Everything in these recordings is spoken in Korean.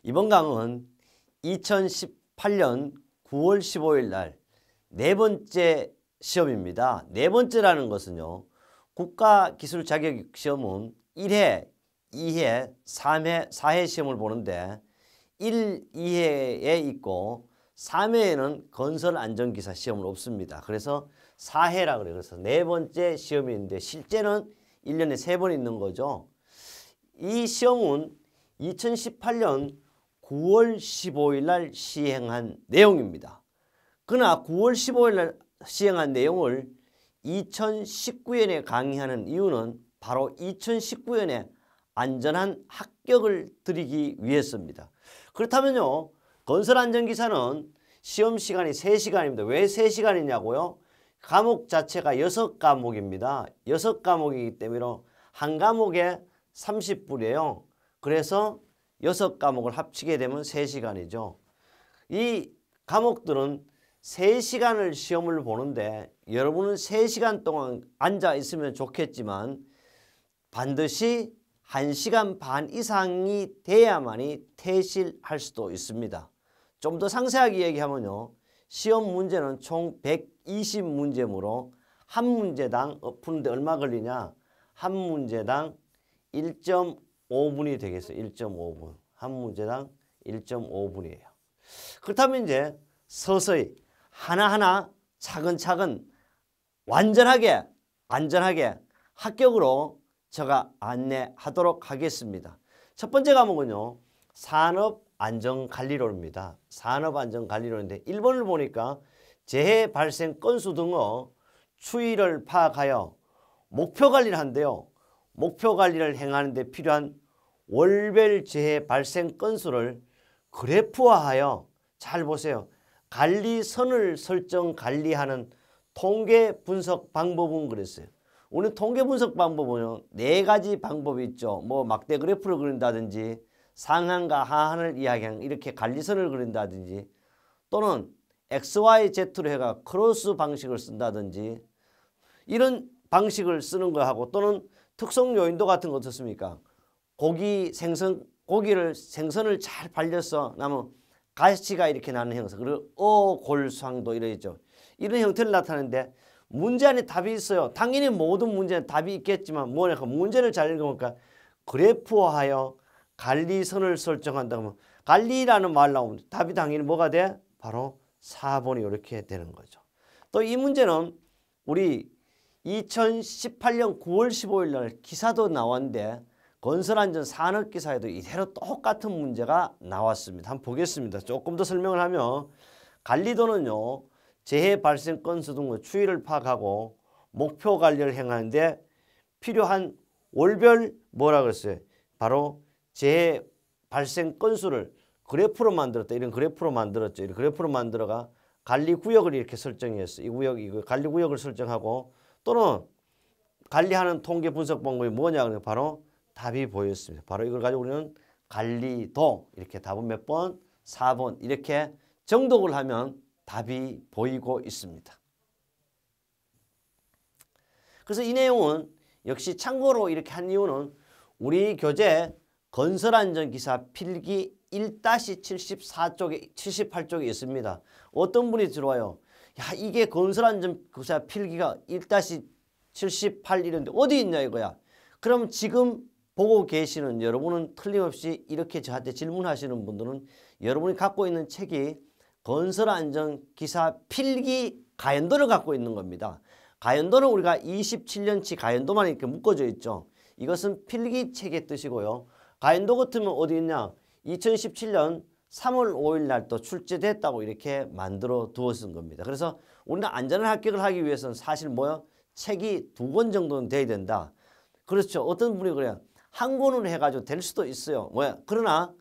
이번 강은 2018년 9월 15일 날 네 번째 시험입니다. 네 번째라는 것은요. 국가기술자격시험은 1회, 2회, 3회, 4회 시험을 보는데 1, 2회에 있고 3회에는 건설안전기사 시험은 없습니다. 그래서 4회라 그래요. 그래서 네 번째 시험인데 실제는 1년에 3번 있는 거죠. 이 시험은 2018년 9월 15일 날 시행한 내용입니다. 그러나 9월 15일 날 시행한 내용을 2019년에 강의하는 이유는 바로 2019년에 안전한 합격을 드리기 위해서입니다. 그렇다면요. 건설안전기사는 시험 시간이 3시간입니다. 왜 3시간이냐고요? 과목 자체가 6과목입니다. 6과목이기 때문에 한 과목에 30분이에요. 그래서 6과목을 합치게 되면 3시간이죠. 이 과목들은 3시간을 시험을 보는데 여러분은 3시간 동안 앉아 있으면 좋겠지만 반드시 1시간 반 이상이 돼야만이 퇴실할 수도 있습니다. 좀 더 상세하게 얘기하면요. 시험 문제는 총 120문제므로 한 문제당 푸는데 얼마 걸리냐? 한 문제당 1.5분이 되겠어요. 1.5분. 한 문제당 1.5분이에요. 그렇다면 이제 서서히 하나하나 차근차근 완전하게 안전하게 합격으로 제가 안내하도록 하겠습니다. 첫 번째 과목은요. 산업안전관리론입니다. 산업안전관리론인데 1번을 보니까 재해 발생 건수 등의 추이를 파악하여 목표관리를 한대요. 목표관리를 행하는 데 필요한 월별 재해 발생 건수를 그래프화하여 잘 보세요. 관리선을 설정 관리하는 통계 분석 방법은 그랬어요. 오늘 통계 분석 방법은요. 4가지 방법이 있죠. 뭐 막대 그래프를 그린다든지 상한과 하한을 이야기하는 이렇게 관리선을 그린다든지 또는 XYZ로 해가 크로스 방식을 쓴다든지 이런 방식을 쓰는 거하고 또는 특성 요인도 같은 거 어떻습니까? 고기를 생선을 잘 발려서 나면 가시가 이렇게 나는 형상 그리고 어골상도 이러죠. 이런 형태를 나타내는데 문제 안에 답이 있어요. 당연히 모든 문제는 답이 있겠지만 뭐냐 문제를 잘 읽어보니까 그래프화하여 관리선을 설정한다 하면 관리라는 말 나오면 답이 당연히 뭐가 돼? 바로 4번이 이렇게 되는 거죠. 또 이 문제는 우리 2018년 9월 15일 날 기사도 나왔는데 건설안전 산업기사에도 이대로 똑같은 문제가 나왔습니다. 한번 보겠습니다. 조금 더 설명을 하면 관리도는요. 재해 발생 건수 등의 추이를 파악하고 목표 관리를 행하는데 필요한 월별 뭐라 그랬어요? 바로 재해 발생 건수를 그래프로 만들었다. 이런 그래프로 만들었죠. 이런 그래프로 만들어가 관리구역을 이렇게 설정했어요. 이 구역, 이거 관리구역을 설정하고 또는 관리하는 통계 분석 방법이 뭐냐? 그러면 바로 답이 보였습니다. 바로 이걸 가지고 우리는 관리도 이렇게 답은 몇 번? 4번 이렇게 정독을 하면 답이 보이고 있습니다. 그래서 이 내용은 역시 참고로 이렇게 한 이유는 우리 교재 건설안전기사 필기 1-74쪽에 78쪽에 있습니다. 어떤 분이 들어와요. 야 이게 건설안전기사 필기가 1-78 이런데 어디 있냐 이거야. 그럼 지금 보고 계시는 여러분은 틀림없이 이렇게 저한테 질문하시는 분들은 여러분이 갖고 있는 책이 건설안전기사 필기 가연도를 갖고 있는 겁니다. 가연도는 우리가 27년치 가연도만 이렇게 묶어져 있죠. 이것은 필기책의 뜻이고요. 가연도 같으면 어디 있냐. 2017년 3월 5일 날 또 출제됐다고 이렇게 만들어 두었은 겁니다. 그래서 우리는 안전한 합격을 하기 위해서는 사실 뭐요? 책이 2권 정도는 돼야 된다. 그렇죠. 어떤 분이 그래요. 한 권으로 해가지고 될 수도 있어요. 뭐야? 그러나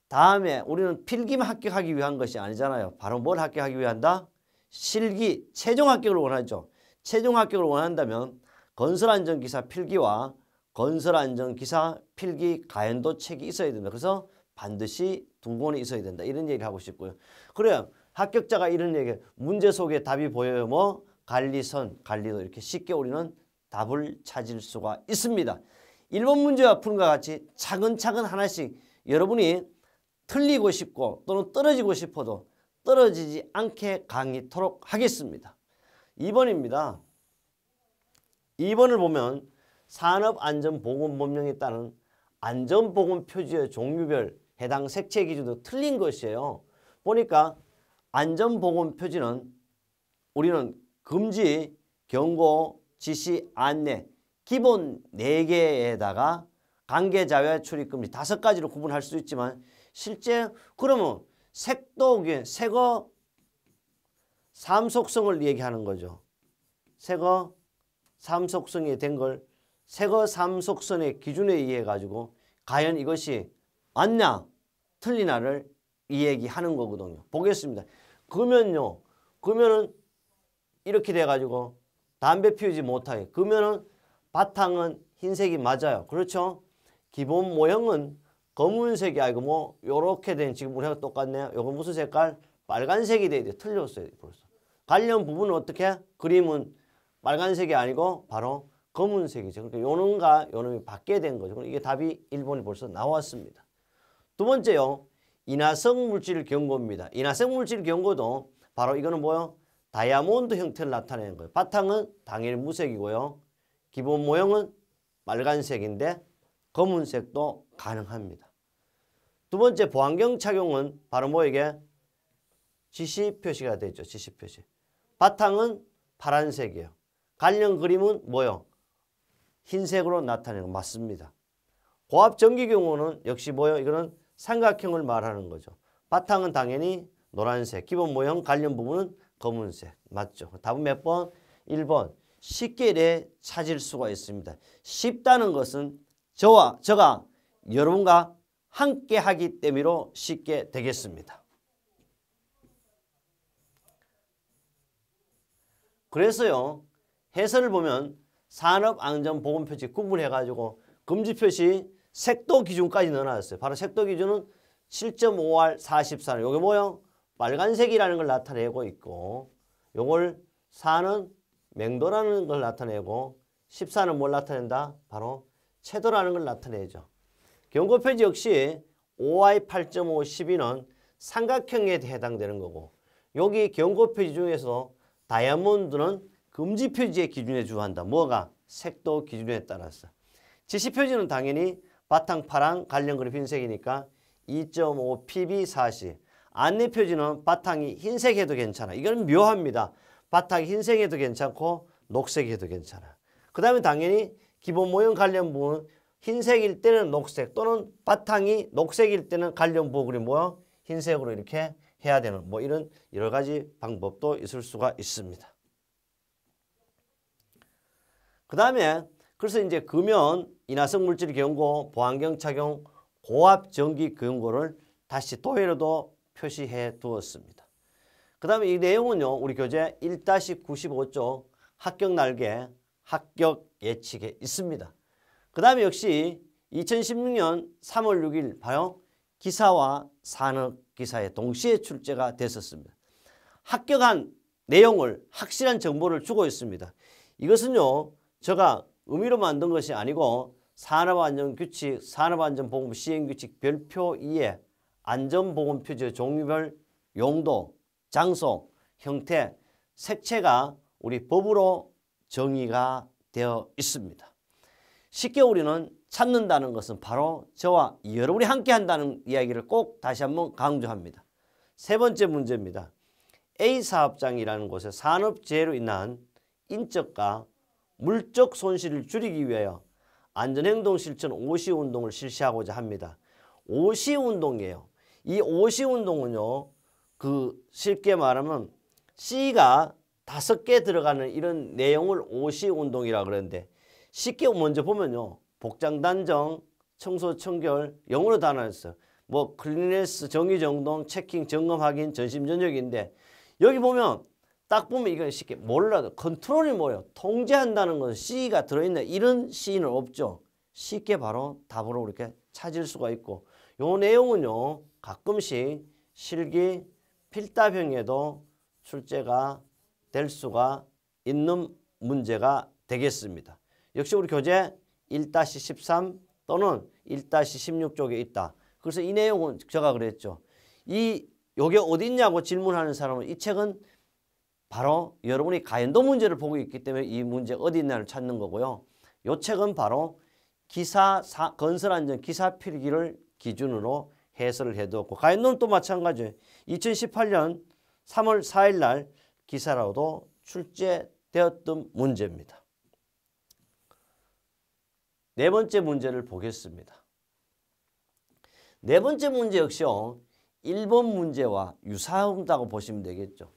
다음에 우리는 필기만 합격하기 위한 것이 아니잖아요. 바로 뭘 합격하기 위한다? 실기, 최종 합격을 원하죠. 최종 합격을 원한다면 건설안전기사 필기와 건설안전기사 필기 가연도 책이 있어야 된다. 그래서 반드시 2권이 있어야 된다. 이런 얘기를 하고 싶고요. 그래요. 합격자가 이런 얘기 문제 속에 답이 보여요. 뭐 관리선, 관리도 이렇게 쉽게 우리는 답을 찾을 수가 있습니다. 1번 문제와 푸는 것과 같이 차근차근 하나씩 여러분이 틀리고 싶고 또는 떨어지고 싶어도 떨어지지 않게 강의토록 하겠습니다. 2번입니다. 2번을 보면 산업안전보건법령에 따른 안전보건 표지의 종류별 해당 색채 기준도 틀린 것이에요. 보니까 안전보건 표지는 우리는 금지, 경고, 지시, 안내 기본 4개에다가 관계자의 출입금지 5가지로 구분할 수 있지만 실제 그러면 색도 색어 삼속성을 얘기하는 거죠. 색어 삼속성이 된 걸 색어 삼속성의 기준에 의해 가지고 과연 이것이 맞냐 틀리나를 이 얘기하는 거거든요. 보겠습니다. 그러면은 이렇게 돼 가지고 담배 피우지 못하게 그러면은 바탕은 흰색이 맞아요. 그렇죠? 기본 모형은 검은색이 아니고 뭐 요렇게 된 지금 우리가 똑같네요. 요건 무슨 색깔? 빨간색이 돼야 돼. 틀렸어요. 벌써. 관련 부분은 어떻게? 그림은 빨간색이 아니고 바로 검은색이죠. 그러니까 요놈과 요놈이 바뀌게 된 거죠. 이게 답이 1번이 벌써 나왔습니다. 두 번째요. 인화성 물질 경고입니다. 인화성 물질 경고도 바로 이거는 뭐요? 다이아몬드 형태를 나타내는 거예요. 바탕은 당연히 무색이고요. 기본 모형은 빨간색인데 검은색도 가능합니다. 두 번째 보안경 착용은 바로 뭐 이게 지시 표시가 되죠. 지시 표시. 바탕은 파란색이에요. 관련 그림은 뭐요? 흰색으로 나타내는 거 맞습니다. 고압 전기 경우는 역시 뭐요? 이거는 삼각형을 말하는 거죠. 바탕은 당연히 노란색, 기본 모형 관련 부분은 검은색. 맞죠? 답은 몇 번? 1번. 쉽게 이래 찾을 수가 있습니다. 쉽다는 것은 저가 여러분과 함께 하기 때문에 쉽게 되겠습니다. 그래서요. 해설을 보면 산업안전보건표시 구분해가지고 금지표시 색도 기준까지 넣어놨어요. 바로 색도 기준은 7.5R 44. 요게 뭐요? 빨간색이라는 걸 나타내고 있고 요걸 4는 맹도라는 걸 나타내고 14는 뭘 나타낸다? 바로 채도라는 걸 나타내죠. 경고표지 역시 5I 8.5 12는 삼각형에 해당되는 거고 여기 경고표지 중에서 다이아몬드는 금지표지의 기준에 주한다. 뭐가? 색도 기준에 따라서. 지시표지는 당연히 바탕 파랑 관련 그립 흰색이니까 2.5 PB 40. 안내표지는 바탕이 흰색해도 괜찮아. 이건 묘합니다. 바탕이 흰색해도 괜찮고 녹색해도 괜찮아. 그 다음에 당연히 기본 모형 관련 부분 흰색일 때는 녹색 또는 바탕이 녹색일 때는 관련 부분이 뭐야? 흰색으로 이렇게 해야 되는 뭐 이런 여러 가지 방법도 있을 수가 있습니다. 그 다음에 그래서 이제 금연, 인화성 물질 경고, 보안경 착용, 고압 전기 경고를 다시 도해로도 표시해 두었습니다. 그 다음에 이 내용은요. 우리 교재 1-95쪽 합격 날개, 합격 예측에 있습니다. 그 다음에 역시 2016년 3월 6일 바로 기사와 산업기사에 동시에 출제가 됐었습니다. 합격한 내용을 확실한 정보를 주고 있습니다. 이것은요. 제가 의미로 만든 것이 아니고 산업안전규칙, 산업안전보건 시행규칙 별표 2에 안전보건표지의 종류별 용도, 장소, 형태, 색채가 우리 법으로 정의가 되어 있습니다. 쉽게 우리는 찾는다는 것은 바로 저와 여러분이 함께 한다는 이야기를 꼭 다시 한번 강조합니다. 세 번째 문제입니다. A사업장이라는 곳에 산업재해로 인한 인적과 물적 손실을 줄이기 위하여 안전행동실천 5시운동을 실시하고자 합니다. 5시운동이에요. 이 5시운동은요. 쉽게 말하면 C가 5개 들어가는 이런 내용을 5시운동이라고 그러는데 쉽게 먼저 보면요. 복장 단정, 청소 청결, 영어로 다 나왔어요. 뭐 클리니네스, 정의정돈, 체킹, 점검, 확인, 전심 전역인데 여기 보면 딱 보면 이건 쉽게 몰라도 컨트롤이 뭐예요? 통제한다는 건 C가 들어있는 이런 C는 없죠. 쉽게 바로 답으로 이렇게 찾을 수가 있고 요 내용은요. 가끔씩 실기 필답형에도 출제가 될 수가 있는 문제가 되겠습니다. 역시 우리 교재 1-13 또는 1-16쪽에 있다. 그래서 이 내용은 제가 그랬죠. 요게 어디 있냐고 질문하는 사람은 이 책은 바로 여러분이 가연도 문제를 보고 있기 때문에 이 문제 어디 있나를 찾는 거고요. 이 책은 바로 건설안전 기사 필기를 기준으로 해설을 해두었고 가연도는 또 마찬가지예요. 2018년 3월 4일 날 기사로도 출제되었던 문제입니다. 네 번째 문제를 보겠습니다. 네 번째 문제 역시요. 1번 문제와 유사하다고 보시면 되겠죠.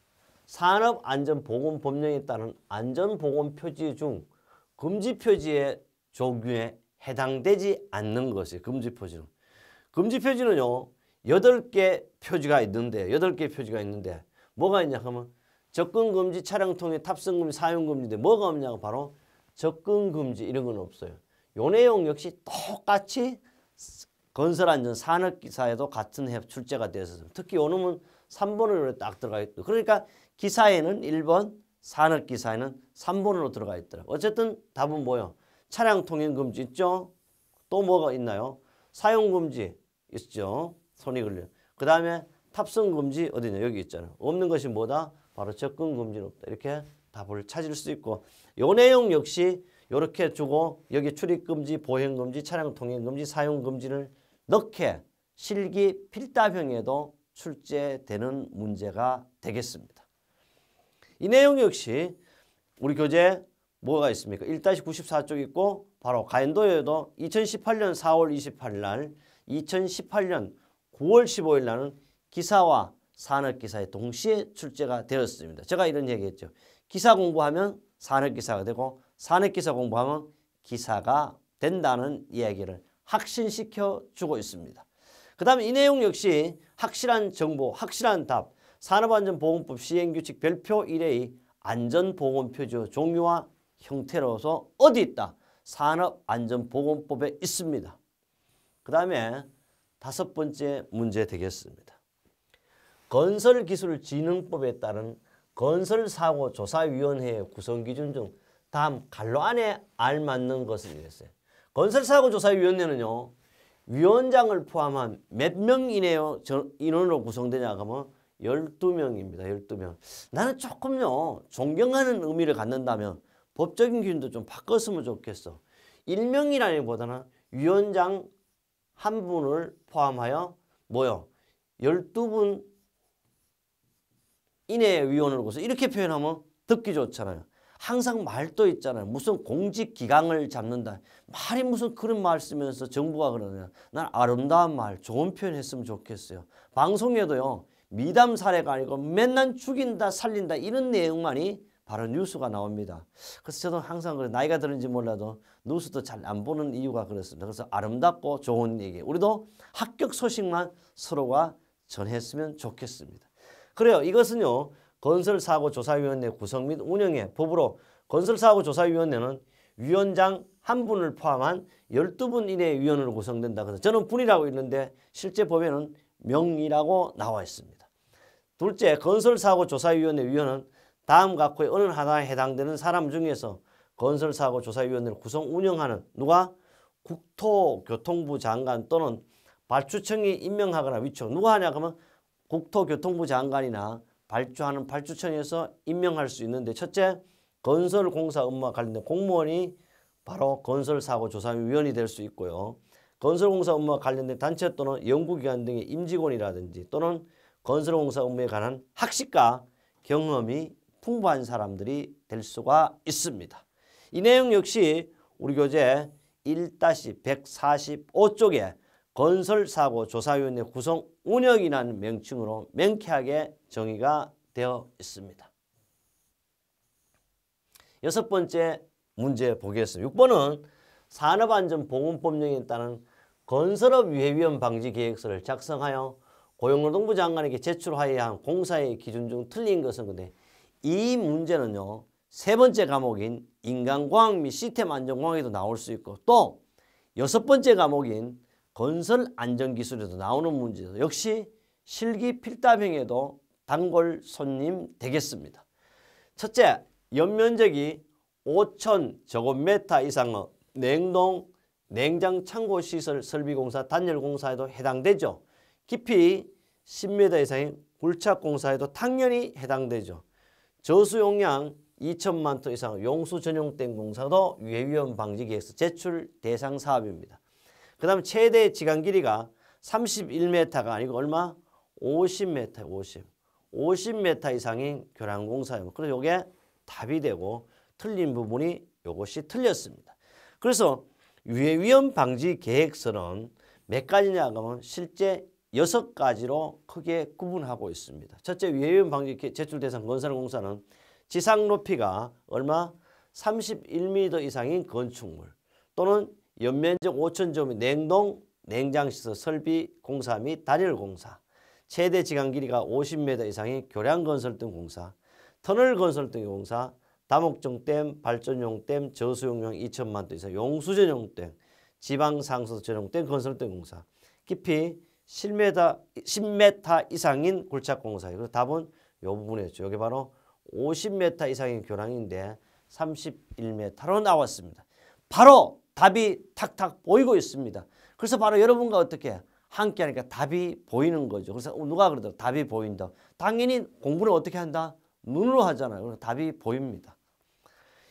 산업안전보건법령에 따른 안전보건표지 중 금지표지의 종류에 해당되지 않는 것이 금지표지는. 금지표지는요. 8개 표지가 있는데 8개 표지가 있는데 뭐가 있냐 하면 접근금지, 차량통행, 탑승금지, 사용금지인데 뭐가 없냐고 바로 접근금지 이런 건 없어요. 요 내용 역시 똑같이 건설안전 산업기사에도 같은 해 출제가 되었어요. 특히 요 놈은 3번으로 딱 들어가 있고 그러니까 기사에는 1번, 산업기사에는 3번으로 들어가 있더라고요. 어쨌든 답은 뭐예요? 차량 통행금지 있죠? 또 뭐가 있나요? 사용금지 있죠? 손이 걸려. 그 다음에 탑승금지 어디냐? 여기 있잖아요. 없는 것이 뭐다? 바로 접근금지는 없다. 이렇게 답을 찾을 수 있고 요 내용 역시 이렇게 주고 여기 출입금지, 보행금지, 차량 통행금지, 사용금지를 넣게 실기 필답형에도 출제되는 문제가 되겠습니다. 이 내용 역시 우리 교재 뭐가 있습니까? 1-94쪽 있고 바로 가연도에도 2018년 4월 28일 날 2018년 9월 15일 날은 기사와 산업기사에 동시에 출제가 되었습니다. 제가 이런 얘기했죠. 기사 공부하면 산업기사가 되고 산업기사 공부하면 기사가 된다는 이야기를 확신시켜 주고 있습니다. 그 다음에 이 내용 역시 확실한 정보, 확실한 답, 산업안전보건법 시행규칙 별표 1의 안전보건표지의 종류와 형태로서 어디 있다? 산업안전보건법에 있습니다. 그 다음에 5번째 문제 되겠습니다. 건설기술진흥법에 따른 건설사고조사위원회의 구성기준 중 다음 갈로 안에 알맞는 것을 이랬어요. 건설사고조사위원회는요. 위원장을 포함한 몇 명 인원으로 구성되냐 하면 12명입니다. 12명. 나는 조금요. 존경하는 의미를 갖는다면 법적인 기준도 좀 바꿨으면 좋겠어. 1명이라기보다는 위원장 한 분을 포함하여 뭐요? 12분 이내의 위원으로 구성. 이렇게 표현하면 듣기 좋잖아요. 항상 말도 있잖아요. 무슨 공직기강을 잡는다. 말이 무슨 그런 말 쓰면서 정부가 그러냐. 난 아름다운 말, 좋은 표현 했으면 좋겠어요. 방송에도요. 미담 사례가 아니고 맨날 죽인다, 살린다 이런 내용만이 바로 뉴스가 나옵니다. 그래서 저도 항상 그래 나이가 들은지 몰라도 뉴스도 잘 안 보는 이유가 그렇습니다. 그래서 아름답고 좋은 얘기. 우리도 합격 소식만 서로가 전했으면 좋겠습니다. 그래요. 이것은요. 건설사고조사위원회 구성 및 운영의 법으로 건설사고조사위원회는 위원장 한 분을 포함한 12분 이내의 위원으로 구성된다. 그래서 저는 분이라고 있는데 실제 법에는 명이라고 나와 있습니다. 둘째, 건설사고조사위원회 위원은 다음 각호의 어느 하나에 해당되는 사람 중에서 건설사고조사위원회를 구성 운영하는 누가? 국토교통부 장관 또는 발주청이 임명하거나 위촉. 누가 하냐 그러면 국토교통부 장관이나 발주하는 발주청에서 임명할 수 있는데 첫째, 건설공사 업무와 관련된 공무원이 바로 건설사고조사위원이 될 수 있고요. 건설공사 업무와 관련된 단체 또는 연구기관 등의 임직원이라든지 또는 건설공사 업무에 관한 학식과 경험이 풍부한 사람들이 될 수가 있습니다. 이 내용 역시 우리 교재 1-145쪽에 건설사고조사위원회 구성 운영이라는 명칭으로 명쾌하게 정의가 되어 있습니다. 6번째 문제 보겠습니다. 6번은 산업안전보건법령에 따른 건설업 유해위험 방지 계획서를 작성하여 고용노동부 장관에게 제출하여야 한 공사의 기준 중 틀린 것은 근데 이 문제는요. 3번째 과목인 인간공학 및 시스템 안전공학에도 나올 수 있고 또 6번째 과목인 건설안전기술에도 나오는 문제도 역시 실기 필답형에도 단골 손님 되겠습니다. 첫째, 연면적이 5,000제곱미터 이상의 냉동 냉장 창고시설 설비공사 단열공사에도 해당되죠. 깊이 10m 이상의 굴착공사에도 당연히 해당되죠. 저수용량 2천만 톤 이상 용수 전용댐 공사도 유해위험 방지 계획서 제출 대상 사업입니다. 그 다음에 최대 지간 길이가 31m가 아니고 얼마? 50m, 50m 이상인 교량공사예요. 그래서 이게 답이 되고 틀린 부분이 이것이 틀렸습니다. 그래서 유해위험 방지 계획서는 몇 가지냐 하면 실제 6가지로 크게 구분하고 있습니다. 첫째, 유해위험 방지 제출 대상 건설공사는 지상 높이가 얼마? 31m 이상인 건축물 또는 연면적 5,000제곱미 냉동, 냉장시설 설비 공사 및 단열공사, 최대 지간 길이가 50m 이상인 교량건설 등 공사, 터널 건설 등 공사, 다목적댐, 발전용 댐, 저수용량 2천만 톤 이상 용수전용 댐, 지방상수 전용댐 건설 등 공사, 깊이 10m 이상인 굴착공사예요. 그래서 답은 이 부분이었죠. 이게 바로 50m 이상인 교량인데 31m로 나왔습니다. 바로 답이 탁탁 보이고 있습니다. 그래서 바로 여러분과 어떻게 함께 하니까 답이 보이는 거죠. 그래서 누가 그러더라? 답이 보인다. 당연히 공부를 어떻게 한다? 눈으로 하잖아요. 그래서 답이 보입니다.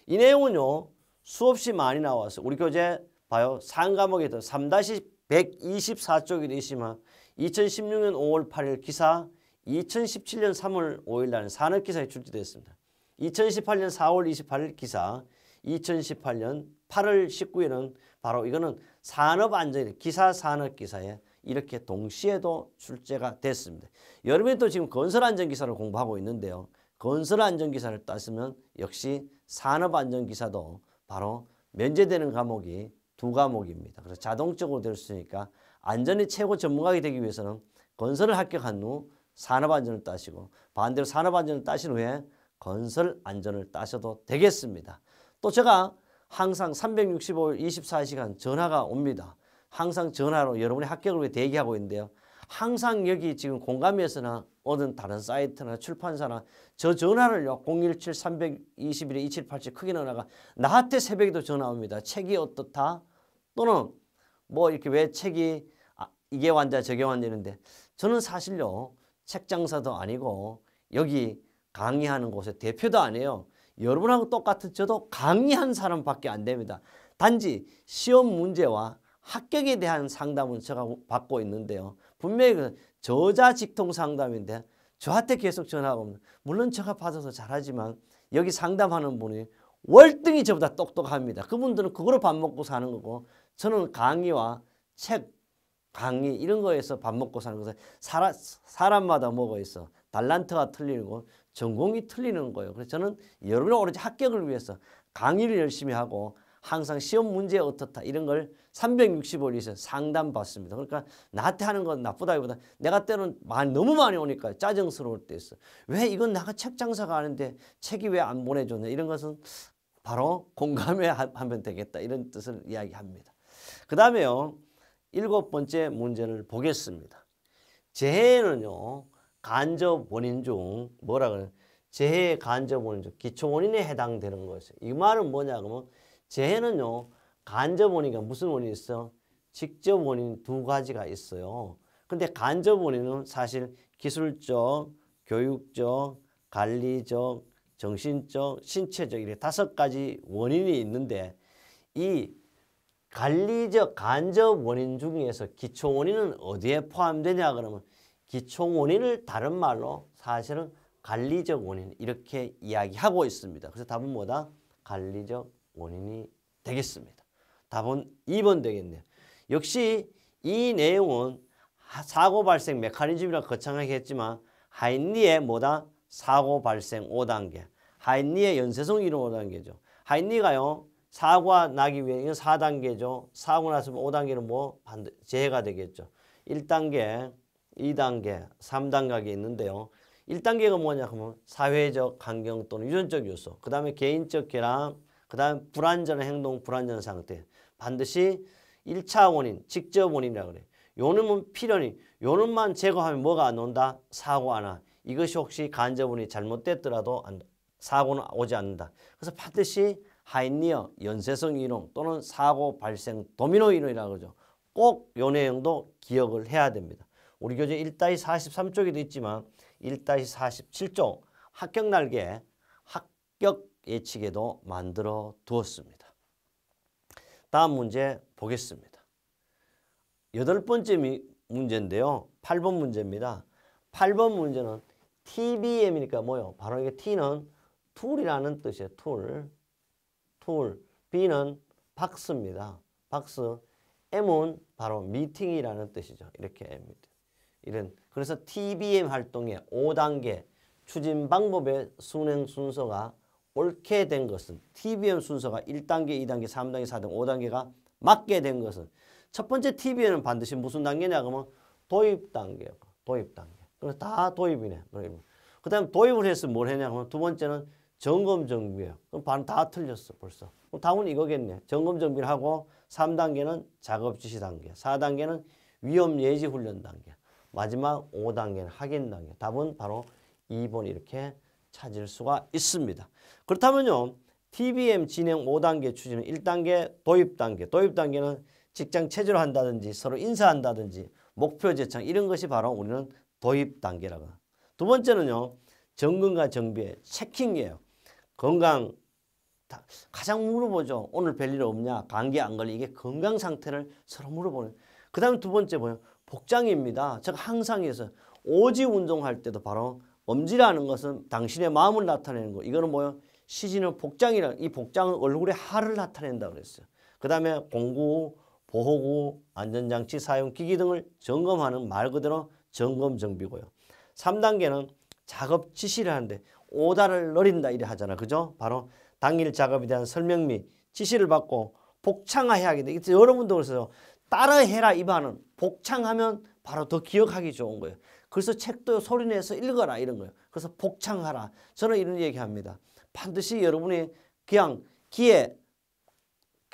이 내용은요. 수없이 많이 나왔어요. 우리 교재 봐요. 상과목에 3-124쪽이 되시면 2016년 5월 8일 기사 2017년 3월 5일 날 산업기사에 출제됐습니다. 2018년 4월 28일 기사 2018년 8월 19일은 바로 이거는 산업안전 기사 산업기사에 이렇게 동시에도 출제가 됐습니다. 여러분이 또 지금 건설안전기사를 공부하고 있는데요. 건설안전기사를 따시면 역시 산업안전기사도 바로 면제되는 과목이 2과목입니다. 그래서 자동적으로 될 수 있으니까 안전이 최고 전문가가 되기 위해서는 건설을 합격한 후 산업안전을 따시고 반대로 산업안전을 따신 후에 건설안전을 따셔도 되겠습니다. 또 제가 항상 365일 24시간 전화가 옵니다. 항상 전화로 여러분의 합격을 위해 대기하고 있는데요. 항상 여기 지금 공감에서나 어떤 다른 사이트나 출판사나 저 전화를요. 017-321-2787 크게 넣어놔가 나한테 새벽에도 전화 옵니다. 책이 어떻다? 또는 뭐 이렇게 왜 책이 이게 완자 저게 완자인데 저는 사실요. 책 장사도 아니고 여기 강의하는 곳의 대표도 아니에요. 여러분하고 똑같은 저도 강의한 사람밖에 안 됩니다. 단지 시험 문제와 합격에 대한 상담은 제가 받고 있는데요. 분명히 그 저자직통 상담인데 저한테 계속 전화가 옵니다. 물론 제가 받아서 잘하지만 여기 상담하는 분이 월등히 저보다 똑똑합니다. 그분들은 그거로 밥 먹고 사는 거고 저는 강의와 책, 강의 이런 거에서 밥 먹고 사는 거죠. 사람마다 뭐가 있어. 달란트가 틀리고 전공이 틀리는 거예요. 그래서 저는 여러분의 오로지 합격을 위해서 강의를 열심히 하고 항상 시험 문제 어떻다 이런 걸 365일 이상 상담 받습니다. 그러니까 나한테 하는 건 나쁘다기보다 내가 때로는 너무 많이 오니까 짜증스러울 때 있어. 왜 이건 내가 책 장사가 아닌데 책이 왜 안 보내줬냐 이런 것은 바로 공감해 하면 되겠다 이런 뜻을 이야기합니다. 그 다음에요. 7번째 문제를 보겠습니다. 재해는요. 간접 원인 중 뭐라 그래요? 재해 간접 원인 중 기초 원인에 해당되는 것이에요. 이 말은 뭐냐 그러면 재해는요. 간접 원인이 무슨 원인이 있어? 직접 원인 2가지가 있어요. 근데 간접 원인은 사실 기술적, 교육적, 관리적, 정신적, 신체적 이렇게 5가지 원인이 있는데 이 관리적 간접 원인 중에서 기초 원인은 어디에 포함되냐 그러면 기초 원인을 다른 말로 사실은 관리적 원인 이렇게 이야기하고 있습니다. 그래서 답은 뭐다? 관리적 원인이 되겠습니다. 답은 2번 되겠네요. 역시 이 내용은 사고 발생 메커니즘이라 거창하게 했지만 하인리의 뭐다? 사고 발생 5단계. 하인리의 연쇄성 이론 5단계죠. 하인리가요. 사고가 나기 위해 이건 4단계죠. 사고 났으면 5단계는 뭐 재해가 되겠죠. 1단계, 2단계, 3단계가 있는데요. 1단계가 뭐냐 하면 사회적 환경 또는 유전적 요소, 그 다음에 개인적 결함, 그 다음에 불안전한 행동, 불안전한 상태. 반드시 1차 원인, 직접 원인이라고 그래요. 요놈은 필연이, 요놈만 제거하면 뭐가 안 온다? 사고 안 와. 이것이 혹시 간접 원인이 잘못됐더라도 사고는 오지 않는다. 그래서 반드시 하인리어, 연쇄성 이동 또는 사고 발생 도미노 이론이라고 그러죠. 꼭 요 내용도 기억을 해야 됩니다. 우리 교재 1-43쪽에도 있지만 1-47쪽 합격 날개 합격 예측에도 만들어 두었습니다. 다음 문제 보겠습니다. 8번째 문제인데요. 8번 문제입니다. 8번 문제는 TBM이니까 뭐요? 바로 이게 T는 툴이라는 뜻이에요. 툴. B는 박스입니다. 박스. M은 바로 미팅이라는 뜻이죠. 이렇게 이런 그래서 TBM 활동의 5단계 추진 방법의 순행 순서가 옳게 된 것은 TBM 순서가 1단계, 2단계, 3단계, 4단계, 5단계가 맞게 된 것은 첫 번째 TBM은 반드시 무슨 단계냐 그러면 도입 단계예요. 도입 단계. 그래서 다 도입이네. 그 다음에 도입을 해서 뭘 했냐 그러면 두 번째는 점검 정비예요. 그럼 반 다 틀렸어 벌써. 그럼 답은 이거겠네. 점검 정비를 하고 3단계는 작업 지시 단계, 4단계는 위험 예지 훈련 단계, 마지막 5단계는 확인 단계. 답은 바로 2번 이렇게 찾을 수가 있습니다. 그렇다면요. TBM 진행 5단계 추진은 1단계 도입 단계. 도입 단계는 직장 체제로 한다든지 서로 인사한다든지 목표 제창 이런 것이 바로 우리는 도입 단계라고. 두 번째는요. 점검과 정비의 체킹이에요. 건강 가장 물어보죠. 오늘 별일 없냐? 감기 안 걸리? 이게 건강 상태를 서로 물어보는. 그 다음에 두 번째 뭐예요? 복장입니다. 제가 항상 해서 오지 운동할 때도 바로 엄지라는 것은 당신의 마음을 나타내는 거. 이거는 뭐예요? 시지는 복장이라. 이 복장은 얼굴의 하를 나타낸다고 그랬어요. 그 다음에 공구, 보호구, 안전장치 사용 기기 등을 점검하는 말 그대로 점검 정비고요. 3단계는 작업 지시를 하는데 오다를 노린다 이래 하잖아. 그죠? 바로 당일 작업에 대한 설명 및 지시를 받고 복창해야 하게 돼. 여러분도 그래서 따라해라 이 말은 복창하면 바로 더 기억하기 좋은 거예요. 그래서 책도 소리내서 읽어라 이런 거예요. 그래서 복창하라. 저는 이런 얘기합니다. 반드시 여러분이 그냥 귀에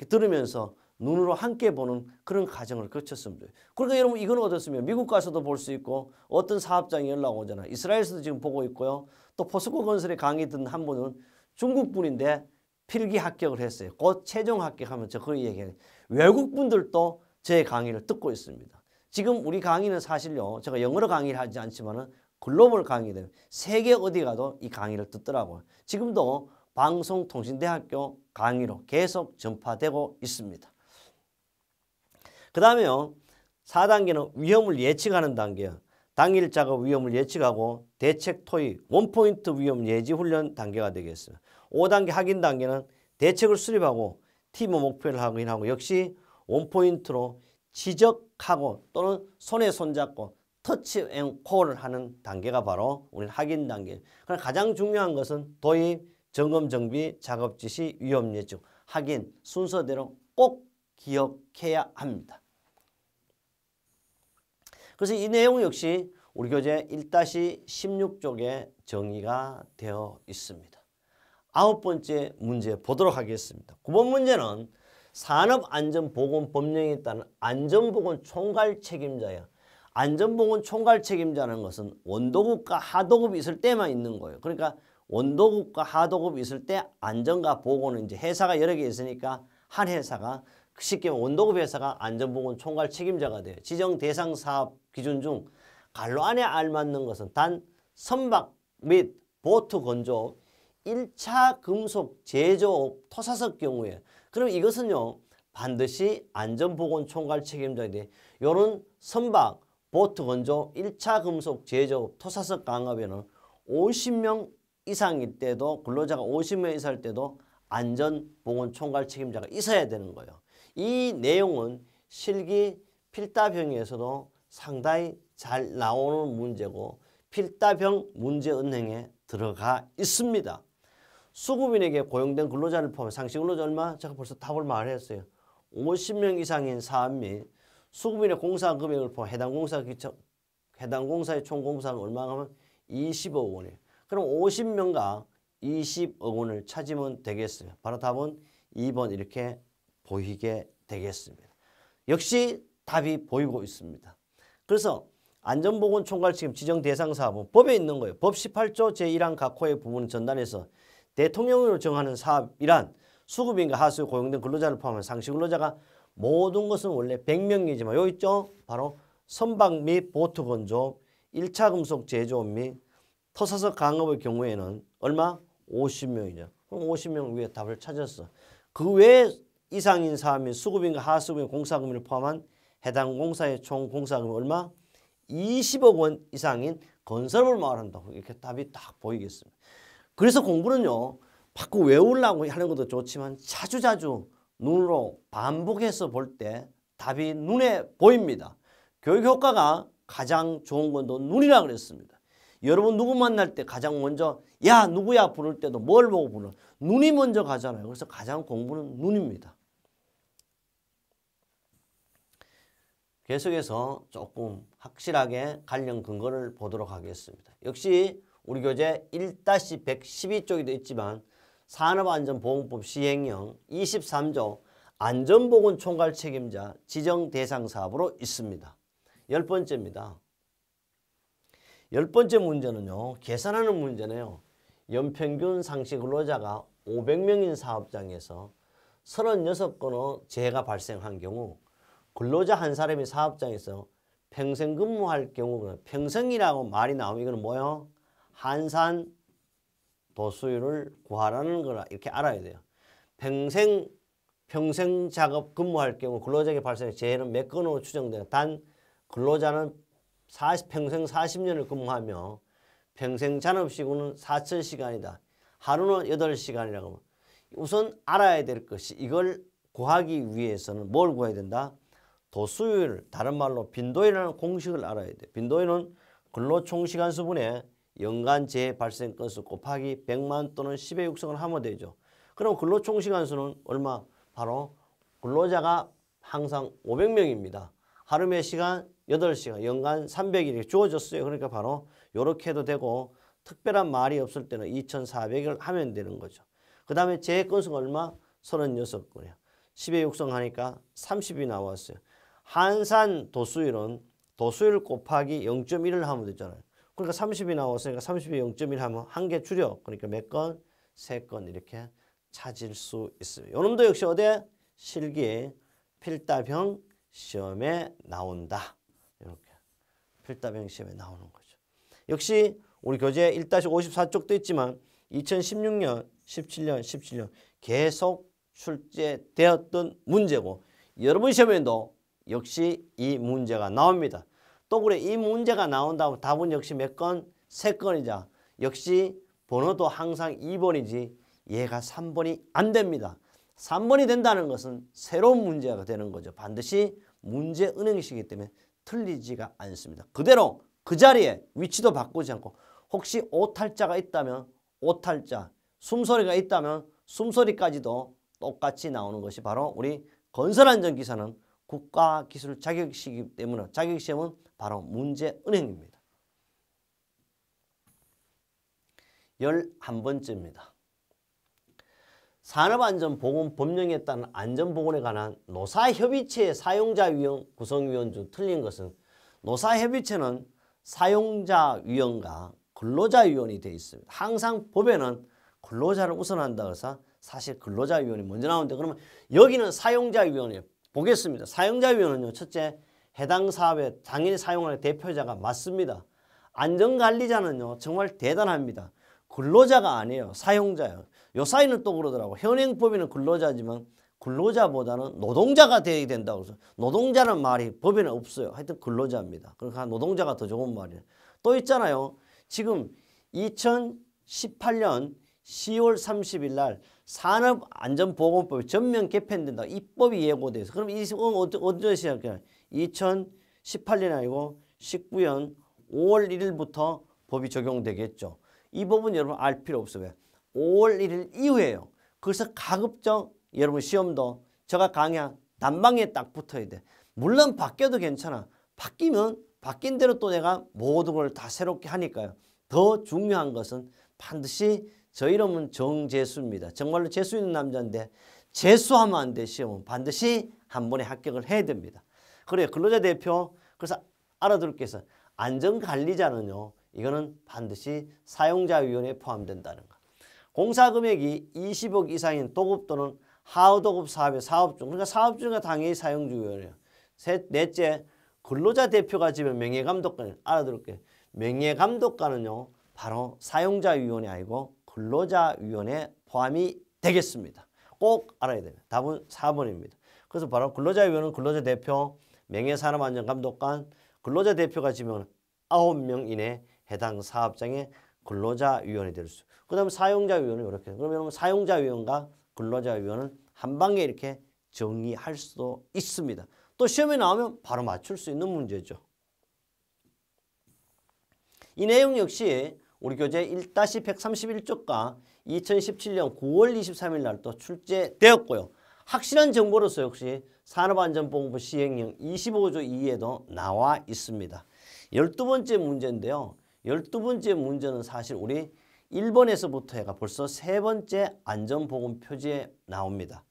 들으면서 눈으로 함께 보는 그런 과정을 거쳤으면 돼요. 그러니까 여러분 이건 어떻습니까? 미국 가서도 볼 수 있고 어떤 사업장이 연락 오잖아. 이스라엘에서도 지금 보고 있고요. 또 포스코 건설에 강의 듣는 한 분은 중국 분인데 필기 합격을 했어요. 곧 최종 합격하면 저 그 얘기해요. 외국 분들도 제 강의를 듣고 있습니다. 지금 우리 강의는 사실요. 제가 영어로 강의를 하지 않지만은 글로벌 강의들 세계 어디 가도 이 강의를 듣더라고요. 지금도 방송통신대학교 강의로 계속 전파되고 있습니다. 그 다음에요. 4단계는 위험을 예측하는 단계예요. 당일 작업 위험을 예측하고 대책 토의, 원포인트 위험 예지 훈련 단계가 되겠어요. 5단계 확인 단계는 대책을 수립하고 팀의 목표를 확인하고 역시 원포인트로 지적하고 또는 손에 손잡고 터치 앤 콜을 하는 단계가 바로 우리 확인 단계. 그러나 가장 중요한 것은 도입, 점검 정비, 작업 지시, 위험 예측, 확인 순서대로 꼭 기억해야 합니다. 그래서 이 내용 역시 우리 교재 1-16쪽에 정의가 되어 있습니다. 9번째 문제 보도록 하겠습니다. 9번 문제는 산업안전보건법령에 따른 안전보건 총괄 책임자예요. 안전보건 총괄 책임자는 것은 원도급과 하도급이 있을 때만 있는 거예요. 그러니까 원도급과 하도급이 있을 때 안전과 보건은 이제 회사가 여러 개 있으니까 한 회사가 쉽게 원도급 회사가 안전보건 총괄 책임자가 돼요. 지정 대상 사업 기준 중 갈로 안에 알맞는 것은 단 선박 및 보트 건조업, 1차 금속 제조업, 토사석 경우에 그럼 이것은요 반드시 안전보건 총괄 책임자에 대해 이런 선박, 보트 건조, 1차 금속 제조업, 토사석 강업에는 50명 이상일 때도 근로자가 50명 이상일 때도 안전보건 총괄 책임자가 있어야 되는 거예요. 이 내용은 실기 필답형에서도 상당히 잘 나오는 문제고 필답형 문제 은행에 들어가 있습니다. 수급인에게 고용된 근로자를 포함해 상시 근로자 얼마? 제가 벌써 답을 말했어요. 50명 이상인 사업 및 수급인의 공사 금액을 포함해 해당 공사의 총 공사는 얼마나 하면 20억 원이에요. 그럼 50명과 20억 원을 찾으면 되겠어요. 바로 답은 2번 이렇게 보이게 되겠습니다. 역시 답이 보이고 있습니다. 그래서 안전보건 총괄 책임 지정 대상 사업은 법에 있는 거예요. 법 18조 제1항 각 호의 부분을 전달해서 대통령으로 정하는 사업이란 수급인과 하수에 고용된 근로자를 포함한 상시 근로자가 모든 것은 원래 100명이지만 여기 있죠. 바로 선박 및 보트 건조, 1차 금속 제조업 및 터사석 강업의 경우에는 얼마? 50명이죠. 그럼 50명 위에 답을 찾았어. 그 외에 이상인 사업 및 수급인과 하수급인 공사금을 포함한 해당 공사의 총 공사금이 얼마? 20억 원 이상인 건설업을 말한다고. 이렇게 답이 딱 보이겠습니다. 그래서 공부는요. 자꾸 외우려고 하는 것도 좋지만 자주자주 눈으로 반복해서 볼 때 답이 눈에 보입니다. 교육 효과가 가장 좋은 건 또 눈이라 그랬습니다. 여러분 누구 만날 때 가장 먼저 야 누구야 부를 때도 뭘 보고 부르는? 눈이 먼저 가잖아요. 그래서 가장 공부는 눈입니다. 계속해서 조금 확실하게 관련 근거를 보도록 하겠습니다. 역시 우리 교재 1-112쪽에도 있지만 산업안전보건법 시행령 23조 안전보건 총괄 책임자 지정 대상 사업으로 있습니다. 10번째입니다. 10번째 문제는요. 계산하는 문제네요. 연평균 상시 근로자가 500명인 사업장에서 36건의 재해가 발생한 경우 근로자 한 사람이 사업장에서 평생 근무할 경우는 평생이라고 말이 나오면 이거는 뭐예요? 한산 도수율을 구하라는 거라 이렇게 알아야 돼요. 평생 작업 근무할 경우 근로자에게 발생한 재해는 몇 건으로 추정돼요? 단 근로자는 평생 40년을 근무하며 평생 잔업시간은 4,000시간이다. 하루는 8시간이라고 하면 우선 알아야 될 것이 이걸 구하기 위해서는 뭘 구해야 된다? 도수율, 다른 말로 빈도율이라는 공식을 알아야 돼. 빈도율은 근로총시간수분의 연간 재해 발생 건수 곱하기 100만 또는 10의 육성을 하면 되죠. 그럼 근로총시간수는 얼마? 바로 근로자가 항상 500명입니다. 하루 몇 시간? 8시간, 연간 300일이 주어졌어요. 그러니까 바로 이렇게 해도 되고 특별한 말이 없을 때는 2,400을 하면 되는 거죠. 그 다음에 재해 건수가 얼마? 36건이야. 10의 육성하니까 30이 나왔어요. 한산 도수율은 도수율 곱하기 0.1을 하면 되잖아요. 그러니까 30이 나왔으니까 30에 0.1 하면 한 개 줄여. 그러니까 몇 건? 3건 이렇게 찾을 수 있어요. 요놈도 역시 어디에? 실기 필답형 시험에 나온다. 이렇게 필답형 시험에 나오는 거죠. 역시 우리 교재 1-54쪽도 있지만 2016년, 17년 계속 출제되었던 문제고 여러분 시험에도 역시 이 문제가 나옵니다. 또 그래 이 문제가 나온다고 답은 역시 몇 건? 3건이자 역시 번호도 항상 2번이지 얘가 3번이 안 됩니다. 3번이 된다는 것은 새로운 문제가 되는 거죠. 반드시 문제 은행식이기 때문에 틀리지가 않습니다. 그대로 그 자리에 위치도 바꾸지 않고 혹시 오탈자가 있다면 오탈자, 숨소리가 있다면 숨소리까지도 똑같이 나오는 것이 바로 우리 건설안전기사는 국가기술 자격시이기 때문에 자격시험은 바로 문제 은행입니다. 11번째입니다. 산업안전보건법령에 따른 안전보건에 관한 노사협의체의 사용자위원 구성위원 중 틀린 것은 노사협의체는 사용자위원과 근로자위원이 되어 있습니다. 항상 법에는 근로자를 우선한다고 해서 사실 근로자위원이 먼저 나오는데 그러면 여기는 사용자위원이에요. 보겠습니다. 사용자위원은요. 첫째, 해당 사업에 당연히 사용하는 대표자가 맞습니다. 안전관리자는요. 정말 대단합니다. 근로자가 아니에요. 사용자예요. 요 사이는 또 그러더라고. 현행법에는 근로자지만 근로자보다는 노동자가 되어야 된다고 해서 노동자는 말이 법에는 없어요. 하여튼 근로자입니다. 그러니까 노동자가 더 좋은 말이에요. 또 있잖아요. 지금 2018년 10월 30일 날 산업안전보건법이 전면 개편된다. 이 법이 예고돼서. 그럼 이 언제 시작해요? 2018년이 아니고 19년 5월 1일부터 법이 적용되겠죠. 이 법은 여러분 알 필요 없어요. 왜? 5월 1일 이후에요. 그래서 가급적 여러분 시험도 제가 강의한 단방에 딱 붙어야 돼. 물론 바뀌어도 괜찮아. 바뀌면 바뀐 대로 또 내가 모든 걸 다 새롭게 하니까요. 더 중요한 것은 반드시 저 이름은 정재수입니다. 정말로 재수 있는 남자인데 재수하면 안 돼. 시험은 반드시 한 번에 합격을 해야 됩니다. 그래요. 근로자 대표. 그래서 알아둘 게 있어요. 안전관리자는요. 이거는 반드시 사용자위원회에 포함된다는 거. 공사 금액이 20억 이상인 도급 또는 하도급 사업의 사업중, 그러니까 사업중에 당연히 사용주의원이에요. 넷째, 근로자 대표가 지면 명예감독관, 알아들을게요. 명예감독관은요 바로 사용자위원회 아니고 근로자위원회 포함이 되겠습니다. 꼭 알아야 돼요. 답은 4번입니다. 그래서 바로 근로자위원회는 근로자 대표, 명예산업안전감독관, 근로자 대표가 지면 9명 이내 해당 사업장의 근로자위원회 될 수. 그 다음에 사용자위원회 이렇게. 그러면 사용자위원과 근로자위원은 한 방에 이렇게 정의할 수도 있습니다. 또 시험에 나오면 바로 맞출 수 있는 문제죠. 이 내용 역시 우리 교재 1-131쪽과 2017년 9월 23일 날 또 출제되었고요. 확실한 정보로서 역시 산업안전보건법 시행령 25조 2에도 나와 있습니다. 12번째 문제인데요. 12번째 문제는 사실 우리 1번에서부터 해가 벌써 3번째 안전보건 표지에 나옵니다.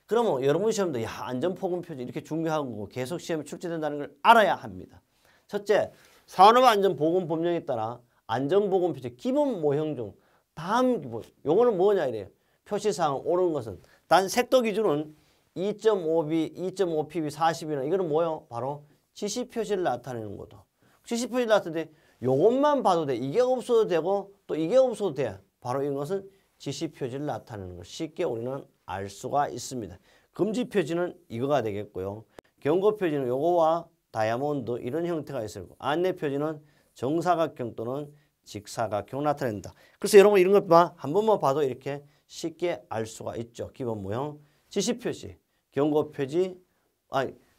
그러면 여러분 시험도 야 안전보건 표지 이렇게 중요한 거고 계속 시험에 출제된다는 걸 알아야 합니다. 첫째, 산업안전보건법령에 따라 안전보건 표지 기본 모형 중 다음 기본 요거는 뭐냐 이래요. 표시사항 옳은 것은 단 색도 기준은 2.5B, 2.5PB, 40이나 이거는 뭐요? 바로 지시표시를 나타내는 거도. 지시표시를 나타내는데 요것만 봐도 돼. 이게 없어도 되고 또 이게 없어도 돼. 바로 이것은 지시표시를 나타내는 거. 쉽게 우리는 알 수가 있습니다. 금지표지는 이거가 되겠고요. 경고표지는 요거와 다이아몬드 이런 형태가 있을 거고 안내표지는 정사각형 또는 직사각형 나타낸다. 그래서 여러분 이런 것 한 번만 봐도 이렇게 쉽게 알 수가 있죠. 기본 모형, 지시표시, 경고표지,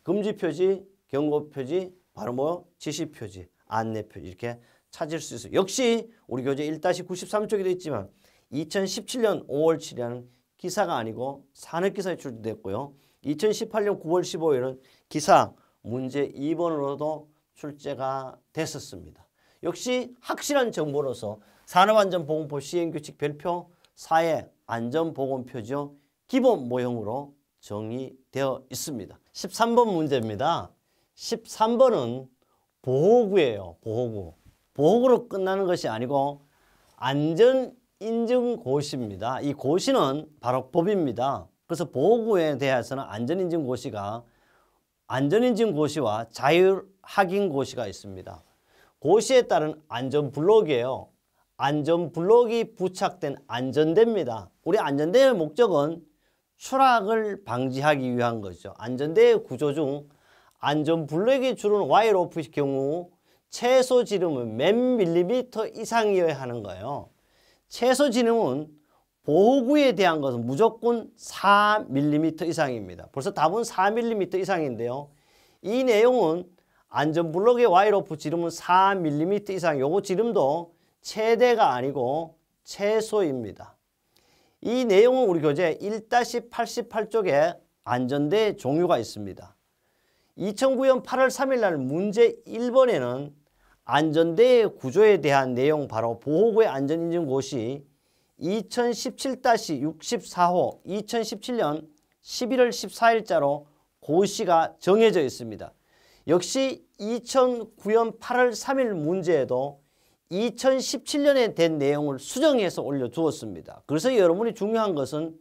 금지표지, 경고표지, 바로 뭐 지시표지, 안내표지 이렇게 찾을 수 있어요. 역시 우리 교재 1-93쪽에도 있지만 2017년 5월 7일에는 기사가 아니고 산업기사에 출제됐고요. 2018년 9월 15일은 기사 문제 2번으로도 출제가 됐었습니다. 역시 확실한 정보로서 산업안전보건법 시행규칙 별표 4의 안전보건표지요 기본 모형으로 정의되어 있습니다. 13번 문제입니다. 13번은 보호구예요. 보호구. 보호구로 끝나는 것이 아니고 안전인증고시입니다. 이 고시는 바로 법입니다. 그래서 보호구에 대해서는 안전인증고시가 안전인증고시와 자율확인고시가 있습니다. 고시에 따른 안전블록이에요. 안전블록이 부착된 안전대입니다. 우리 안전대의 목적은 추락을 방지하기 위한 거죠. 안전대의 구조 중 안전블록이 주는 와이어로프의 경우 최소 지름은 몇 밀리미터 이상이어야 하는 거예요. 최소 지름은 보호구에 대한 것은 무조건 4mm 이상입니다. 벌써 답은 4mm 이상인데요. 이 내용은 안전블록의 와이어로프 지름은 4mm 이상, 요거 지름도 최대가 아니고 최소입니다. 이 내용은 우리 교재 1-88쪽에 안전대 종류가 있습니다. 2009년 8월 3일 날 문제 1번에는 안전대의 구조에 대한 내용 바로 보호구의 안전인증고시 2017-64호 2017년 11월 14일자로 고시가 정해져 있습니다. 역시 2009년 8월 3일 문제에도 2017년에 된 내용을 수정해서 올려주었습니다. 그래서 여러분이 중요한 것은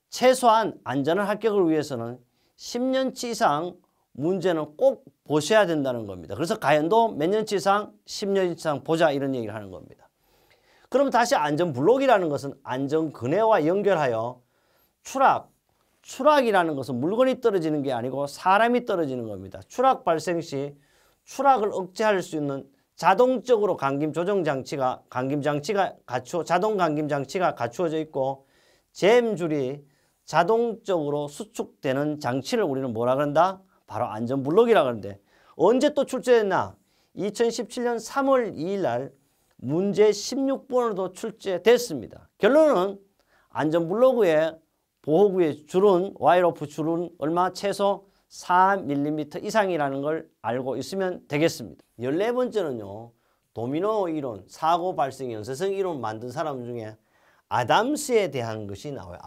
최소한 안전한 합격을 위해서는 10년치 이상 문제는 꼭 보셔야 된다는 겁니다. 그래서 가연도 몇 년치 이상, 10년 이상 보자 이런 얘기를 하는 겁니다. 그럼 다시 안전블록이라는 것은 안전근해와 연결하여 추락이라는 것은 물건이 떨어지는 게 아니고 사람이 떨어지는 겁니다. 추락 발생 시 추락을 억제할 수 있는 자동적으로 자동 감김장치가 갖추어져 있고 잼줄이 자동적으로 수축되는 장치를 우리는 뭐라 그런다? 바로 안전블록이라 그러는데 언제 또 출제됐나? 2017년 3월 2일 날 문제 16번으로도 출제됐습니다. 결론은 안전블록의 보호구의 줄은 와이어로프 줄은 얼마? 최소 4mm 이상이라는 걸 알고 있으면 되겠습니다. 14번째는요. 도미노 이론, 사고 발생 연쇄성 이론 만든 사람 중에 아담스에 대한 것이 나와요.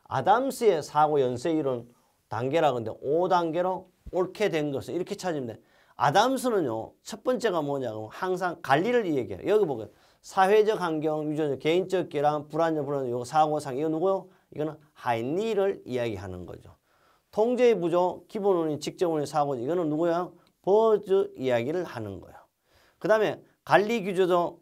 아담스의 사고 연쇄 이론 단계라 근데 5단계로 옳게 된 것을 이렇게 찾으면 돼. 아담스는요. 첫 번째가 뭐냐면 항상 관리를 얘기해요. 여기 보면 사회적 환경, 유전적, 개인적 결함, 불안정, 요거 사고상, 이거 누구요? 이거는 하인리를 이야기하는 거죠. 통제의 부족, 기본 원인, 직접 원인, 사고죠. 이거는 누구야? 버즈 이야기를 하는 거예요. 그 다음에 관리 규조적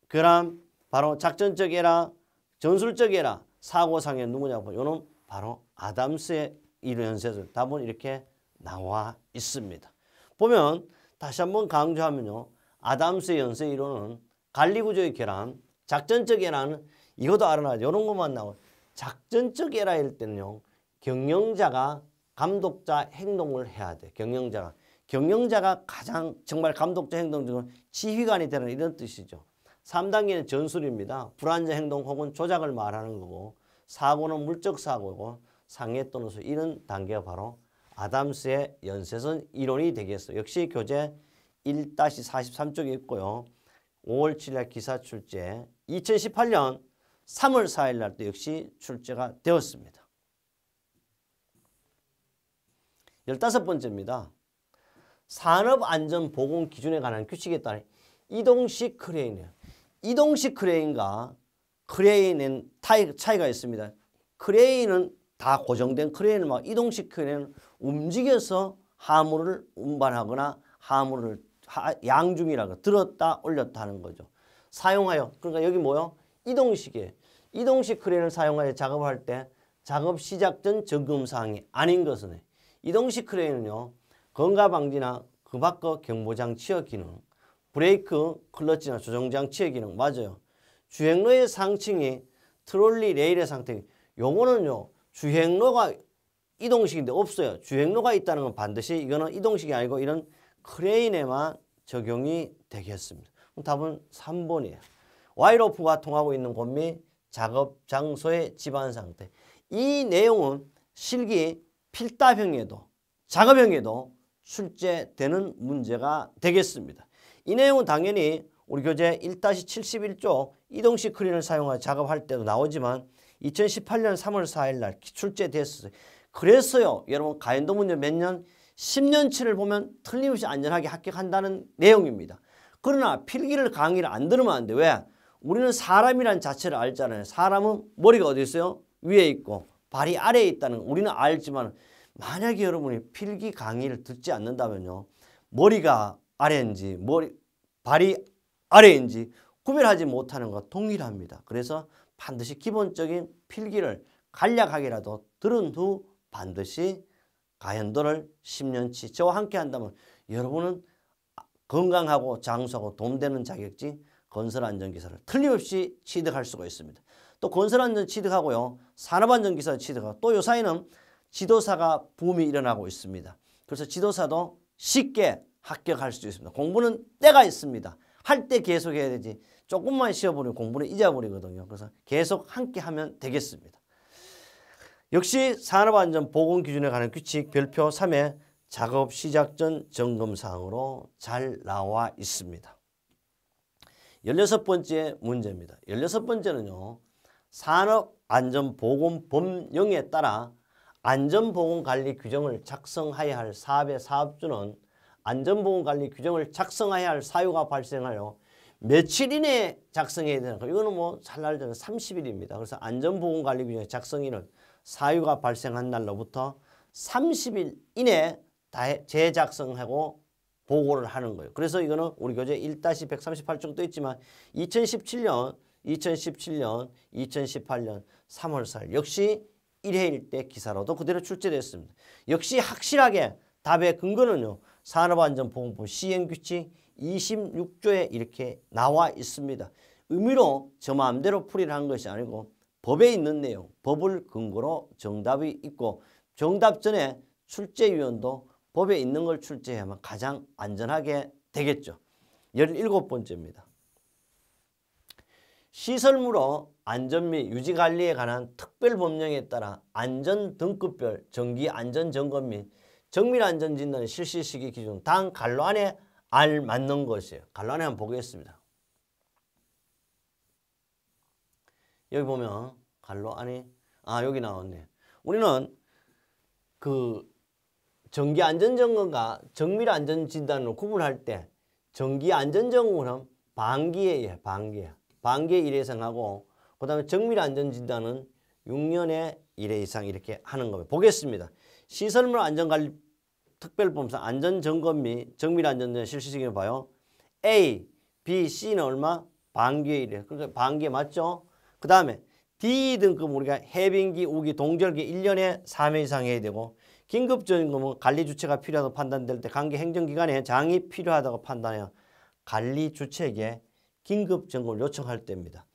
결함, 바로 작전적 에러, 전술적 에러, 사고상의 누구냐고. 이거는 바로 아담스의 이론 연쇄설. 답은 이렇게 나와 있습니다. 보면 다시 한번 강조하면요. 아담스의 연쇄 이론은 관리구조의 결함, 작전적 에러는 이것도 알아놔야 돼. 이런 것만 나오고 작전적 에러일 때는요. 경영자가 감독자 행동을 해야 돼. 경영자가 가장 정말 감독자 행동 중은 지휘관이 되는 이런 뜻이죠. 3단계는 전술입니다. 불안전 행동 혹은 조작을 말하는 거고 사고는 물적 사고고 상해 또는 수 이런 단계가 바로 아담스의 연쇄선 이론이 되겠어요. 역시 교재 1-43쪽에 있고요. 5월 7일 기사 출제 2018년 3월 4일 날 때 역시 출제가 되었습니다. 15번째입니다. 산업안전보건 기준에 관한 규칙에 따른 이동식 크레인이에요. 이동식 크레인과 크레인은 차이가 있습니다. 크레인은 다 고정된 크레인을 막 이동식 크레인은 움직여서 화물을 운반하거나 화물을 양중이라고 들었다 올렸다 하는 거죠. 사용하여 그러니까 여기 뭐요? 이동식이에요. 이동식 크레인을 사용하여 작업을 할 때 작업 시작 전 점검사항이 아닌 것은 이동식 크레인은요. 건강방지나 그 밖의 경보장치의 기능, 브레이크, 클러치나 조정장치의 기능 맞아요. 주행로의 상층이 트롤리 레일의 상태 요거는요. 주행로가 이동식인데 없어요. 주행로가 있다는 건 반드시 이거는 이동식이 아니고 이런 크레인에만 적용이 되겠습니다. 답은 3번이에요. 와이로프가 통하고 있는 곳 및 작업 장소의 집안 상태. 이 내용은 실기 필답형에도 작업형에도 출제되는 문제가 되겠습니다. 이 내용은 당연히 우리 교재 1-71쪽 이동식 크레인을 사용하여 작업할 때도 나오지만 2018년 3월 4일 날 출제됐어요. 그래서요. 여러분 가연도 문제 몇 년? 10년치를 보면 틀림없이 안전하게 합격한다는 내용입니다. 그러나 필기를 강의를 안 들으면 안 돼. 왜? 우리는 사람이란 자체를 알잖아요. 사람은 머리가 어디 있어요? 위에 있고 발이 아래에 있다는 거 우리는 알지만 만약에 여러분이 필기 강의를 듣지 않는다면요. 머리가 아래인지 발이 아래인지 구별하지 못하는 것과 동일합니다. 그래서 반드시 기본적인 필기를 간략하게라도 들은 후 반드시 가연도를 10년치 저와 함께 한다면 여러분은 건강하고 장수하고 도움되는 자격증 건설안전기사를 틀림없이 취득할 수가 있습니다. 또 건설안전 취득하고요. 산업안전기사 취득하고 또 요사이는 지도사가 붐이 일어나고 있습니다. 그래서 지도사도 쉽게 합격할 수 있습니다. 공부는 때가 있습니다. 할 때 계속 해야 되지 조금만 쉬어버리면 공부는 잊어버리거든요. 그래서 계속 함께 하면 되겠습니다. 역시 산업안전보건기준에 관한 규칙 별표 3에 작업 시작 전 점검사항으로 잘 나와 있습니다. 16번째 문제입니다. 16번째는요. 산업안전보건법령에 따라 안전보건관리 규정을 작성해야 할 사업의 사업주는 안전보건관리 규정을 작성해야 할 사유가 발생하여 며칠 이내에 작성해야 되는 거. 이거는 뭐 잘 알잖아요. 30일입니다. 그래서 안전보건관리 규정의 작성일은 사유가 발생한 날로부터 30일 이내에 재작성하고 보고를 하는 거예요. 그래서 이거는 우리 교재 1-138쪽도 있지만 2017년, 2018년 3월 4일 역시 1회일 때 기사로도 그대로 출제됐습니다. 역시 확실하게 답의 근거는요. 산업안전보건법 시행규칙 26조에 이렇게 나와 있습니다. 의미로 저 마음대로 풀이를 한 것이 아니고 법에 있는 내용, 법을 근거로 정답이 있고 정답 전에 출제위원도 법에 있는 걸 출제해야만 가장 안전하게 되겠죠. 17번째입니다. 시설물의 안전 및 유지관리에 관한 특별법령에 따라 안전등급별 정기안전점검 및 정밀안전진단의 실시 시기 기준 당 갈로 안에 알맞는 것이에요. 갈로 안에 한번 보겠습니다. 여기 보면 갈로 안에 여기 나왔네. 우리는 그 정기안전점검과 정밀안전진단으로 구분할 때 정기안전점검은 반기에 반기에 반기에 1회 이상 하고 그 다음에 정밀 안전진단은 6년에 1회 이상 이렇게 하는 겁니다. 보겠습니다. 시설물 안전관리 특별법상 안전점검 및 정밀 안전진단 실시 시기를 봐요. A, B, C는 얼마? 반기에 1회. 그러니까 반기에 맞죠? 그 다음에 D 등급 우리가 해빙기, 우기, 동절기 1년에 3회 이상 해야 되고 긴급점검은 관리 주체가 필요하다고 판단될 때 관계 행정기관에 장이 필요하다고 판단해요. 관리 주체에게 긴급점검을 요청할 때입니다.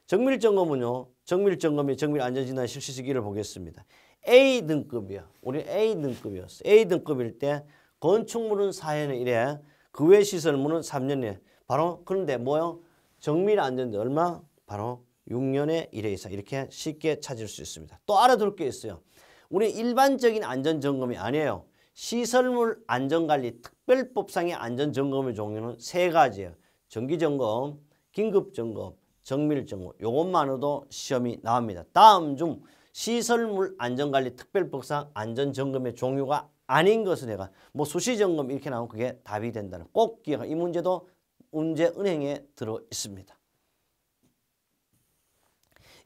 정밀점검은요. 정밀점검 및 정밀안전진단 실시 시기를 보겠습니다. A 등급이요. 우리 A 등급이었어. A 등급일 때 건축물은 4년에 1회, 그 외 시설물은 3년에 바로 그런데 뭐요? 정밀안전진단 얼마? 바로 6년에 1회 이상 이렇게 쉽게 찾을 수 있습니다. 또 알아둘 게 있어요. 우리 일반적인 안전점검이 아니에요. 시설물 안전관리 특별법상의 안전점검의 종류는 3가지예요. 정기점검, 긴급점검, 정밀점검. 요것만으로도 시험이 나옵니다. 다음 중 시설물 안전관리 특별법상 안전점검의 종류가 아닌 것은 내가 뭐 수시점검 이렇게 나오면 그게 답이 된다는 꼭 기억하. 이 문제도 문제 은행에 들어 있습니다.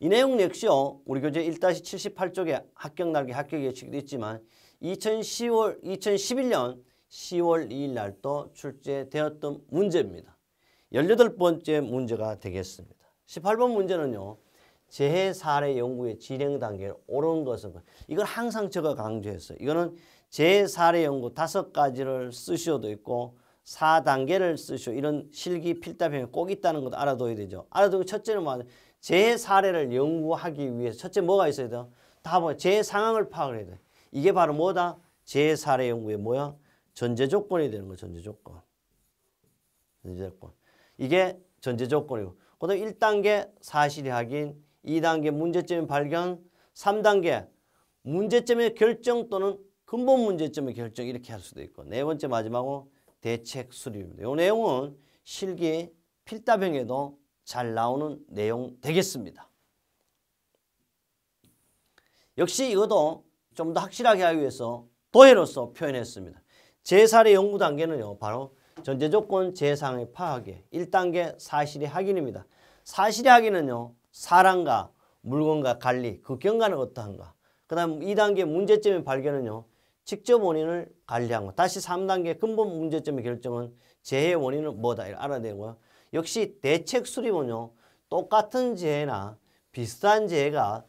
이 내용 역시요. 우리 교재 1-78쪽에 합격 날개 합격 예측도 있지만 2011년 10월 2일 날 또 출제되었던 문제입니다. 18번째 문제가 되겠습니다. 18번 문제는요. 재해 사례 연구의 진행 단계를 옳은 것은 이건 항상 제가 강조했어요. 이거는 재해 사례 연구 5가지를 쓰셔도 있고 4단계를 쓰셔 이런 실기 필답형이 꼭 있다는 것도 알아둬야 되죠. 알아두고 첫째는 뭐 재해 사례를 연구하기 위해서 첫째 뭐가 있어야 돼요? 다 뭐 재해 상황을 파악을 해야 돼. 이게 바로 뭐다? 재해 사례 연구의 뭐야? 전제 조건이 되는 거. 전제 조건. 전제 조건. 이게 전제 조건이고. 그다음 1단계 사실이 확인, 2단계 문제점의 발견, 3단계 문제점의 결정 또는 근본 문제점의 결정 이렇게 할 수도 있고 4번째 마지막으로 대책 수립입니다. 이 내용은 실기 필답형에도 잘 나오는 내용 되겠습니다. 역시 이것도 좀 더 확실하게 하기 위해서 도해로서 표현했습니다. 재사례 연구 단계는요. 바로 전제조건 재해상황의 파악에 1단계 사실의 확인입니다. 사실의 확인은요. 사람과 물건과 관리, 그 경과는 어떠한가. 그 다음 2단계 문제점의 발견은요. 직접 원인을 관리한 것. 다시 3단계 근본 문제점의 결정은 재해 원인은 뭐다. 이걸 알아내고요. 역시 대책 수립은요. 똑같은 재해나 비슷한 재해가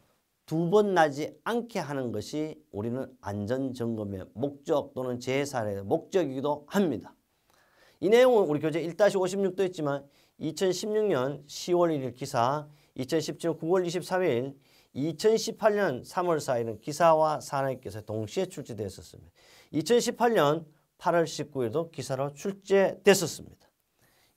2번 나지 않게 하는 것이 우리는 안전점검의 목적 또는 재해 사례의 목적이기도 합니다. 이 내용은 우리 교재 1-56도 있지만 2016년 10월 1일 기사, 2017년 9월 23일, 2018년 3월 4일은 기사와 산하기사 동시에 출제됐었습니다. 2018년 8월 19일도 기사로 출제됐었습니다.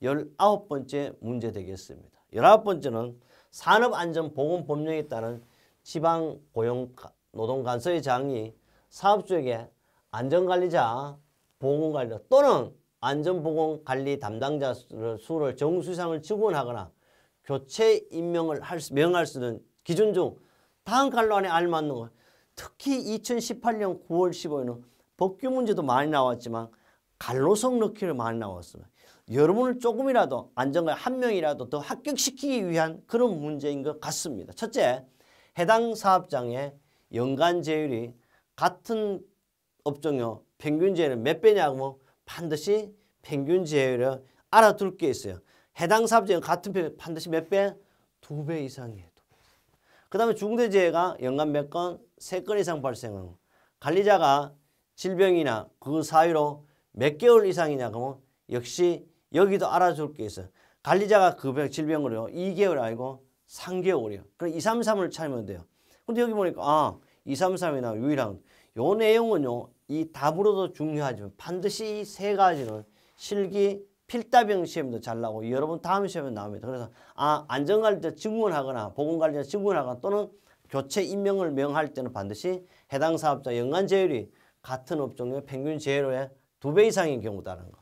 19번째 문제 되겠습니다. 19번째는 산업안전보건법령에 따른 지방고용노동간서의 장이 사업주에게 안전관리자, 보건관리자 또는 안전보건관리 담당자 수를 정수 이상을 지원하거나 교체 임명을 명할 수 있는 기준 중 다음 간로안에 알맞는 것. 특히 2018년 9월 15일은 법규 문제도 많이 나왔지만 간로성 넣기를 많이 나왔습니다. 여러분을 조금이라도 안전관리 한 명이라도 더 합격시키기 위한 그런 문제인 것 같습니다. 첫째, 해당 사업장의 연간 재율이 같은 업종요 평균 재율은 몇 배냐고 반드시 평균 재율을 알아둘 게 있어요. 해당 사업장은 같은 평균 반드시 몇 배? 2배 이상이에요. 그 다음에 중대재해가 연간 몇 건? 3건 이상 발생하고 관리자가 질병이나 그 사유로 몇 개월 이상이냐 그러면 역시 여기도 알아줄 게 있어요. 관리자가 그 질병으로 2개월 아니고 3개월이요. 그럼 2, 3, 3을 찾으면 돼요. 근데 여기 보니까 2, 3, 3이나 유일한 요 내용은요. 이 답으로도 중요하지만 반드시 이 3가지는 실기 필답형 시험도 잘 나오고 여러분 다음 시험에 나옵니다. 그래서 안전관리자 증원하거나 보건관리자 증원하거나 또는 교체 임명을 명할 때는 반드시 해당 사업자 연간 재율이 같은 업종의 평균 재율의 2배 이상인 경우다라는 거.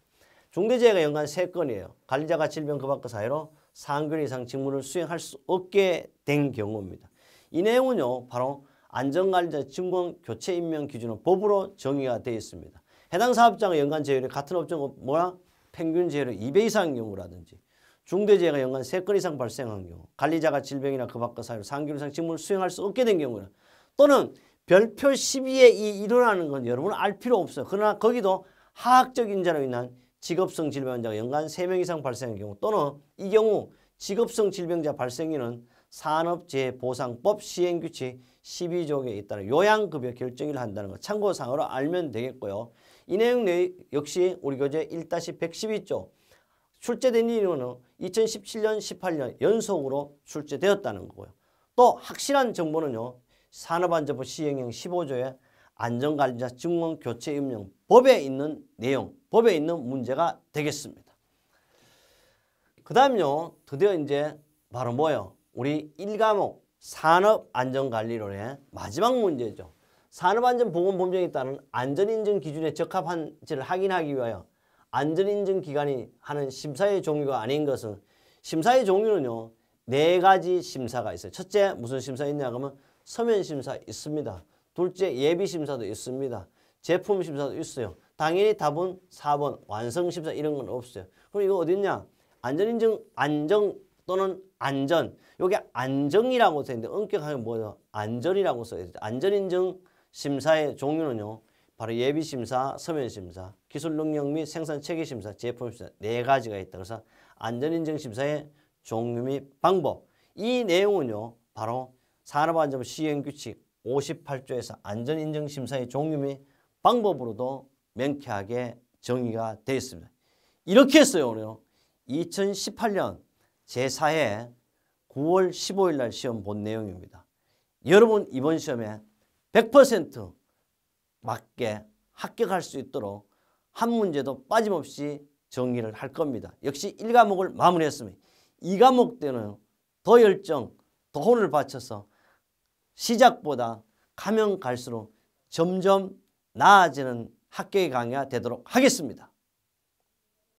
중대재해가 연간 3건이에요. 관리자가 질병 그 밖의 사유로 4개월 이상 직무를 수행할 수 없게 된 경우입니다. 이 내용은요. 바로 안전관리자 증원 교체 임명 기준은 법으로 정의가 되어 있습니다. 해당 사업장의 연간 재율이 같은 업종 뭐야? 평균 재율의 2배 이상인 경우라든지 중대재해가 연간 3건 이상 발생한 경우, 관리자가 질병이나 그 밖의 사유로 3개월 이상 직무를 수행할 수 없게 된 경우는, 또는 별표 12에 이 일어나는 건 여러분 알 필요 없어요. 그러나 거기도 화학적 인자로 인한 직업성 질병 환자가 연간 3명 이상 발생한 경우, 또는 이 경우 직업성 질병자 발생인은 산업재해보상법 시행규칙 12조에 잇따른 요양급여 결정을 한다는 거 참고사항으로 알면 되겠고요. 이 내용 역시 우리 교재 1-112조 출제된 이유는 2017년, 18년 연속으로 출제되었다는 거고요. 또 확실한 정보는요. 산업안전법 시행령 15조의 안전관리자 증원 교체 임명 법에 있는 내용, 법에 있는 문제가 되겠습니다. 그 다음요. 드디어 이제 바로 뭐예요? 우리 1과목 산업안전관리론의 마지막 문제죠. 산업안전보건법령에 따른 안전인증 기준에 적합한지를 확인하기 위하여 안전인증기관이 하는 심사의 종류가 아닌 것은, 심사의 종류는요 4가지 심사가 있어요. 첫째 무슨 심사 있냐 하면 서면심사 있습니다. 둘째 예비심사도 있습니다. 제품심사도 있어요. 당연히 답은 4번 완성심사 이런 건 없어요. 그럼 이거 어디 있냐? 안전인증 안정 또는 안전, 여기 안정이라고 써 있는데 엄격하게 뭐예요? 안전이라고 써 있어요. 안전인증 심사의 종류는요 바로 예비심사, 서면심사, 기술능력 및 생산체계심사, 제품심사 4가지가 있다. 그래서 안전인증심사의 종류 및 방법, 이 내용은요 바로 산업안전법 시행규칙 58조에서 안전인증심사의 종류 및 방법으로도 명쾌하게 정의가 되어 있습니다. 이렇게 했어요. 오늘요 2018년 제4회 9월 15일 날 시험 본 내용입니다. 여러분 이번 시험에 100% 맞게 합격할 수 있도록 한 문제도 빠짐없이 정리를 할 겁니다. 역시 1과목을 마무리했습니다. 2과목 때는 더 열정, 더 혼을 바쳐서 시작보다 가면 갈수록 점점 나아지는 합격의 강의가 되도록 하겠습니다.